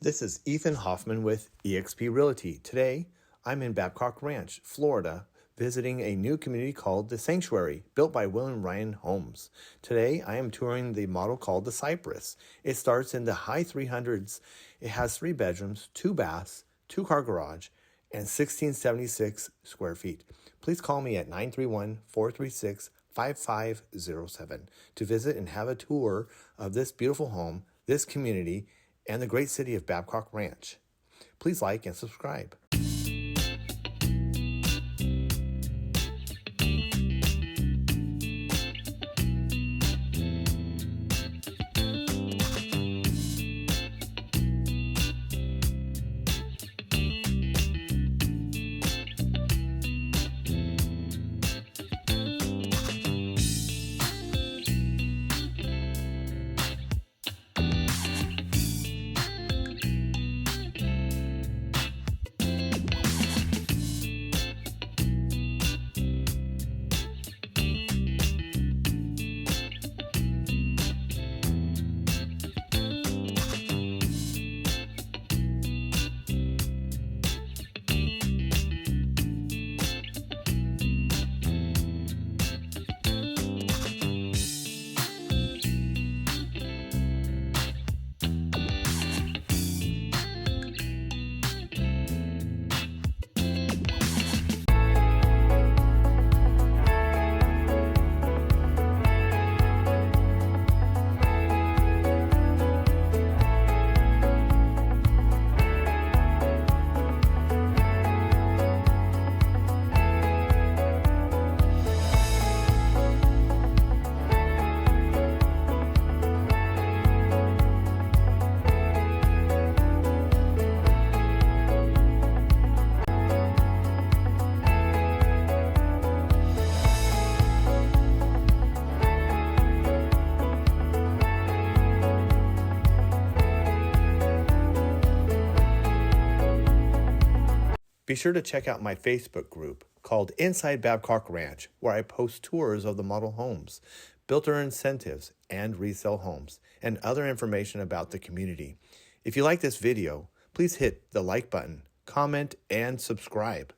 This is Ethan Hoffman with eXp Realty. Today, I'm in Babcock Ranch, Florida, visiting a new community called The Sanctuary, built by William Ryan Homes. Today, I am touring the model called the Cypress. It starts in the high 300s. It has 3 bedrooms, 2 baths, 2-car garage, and 1676 square feet. Please call me at 931-436-5507 to visit and have a tour of this beautiful home, this community, and the great city of Babcock Ranch. Please like and subscribe. Be sure to check out my Facebook group called Inside Babcock Ranch, where I post tours of the model homes, builder incentives, and resale homes, and other information about the community. If you like this video, please hit the like button, comment, and subscribe.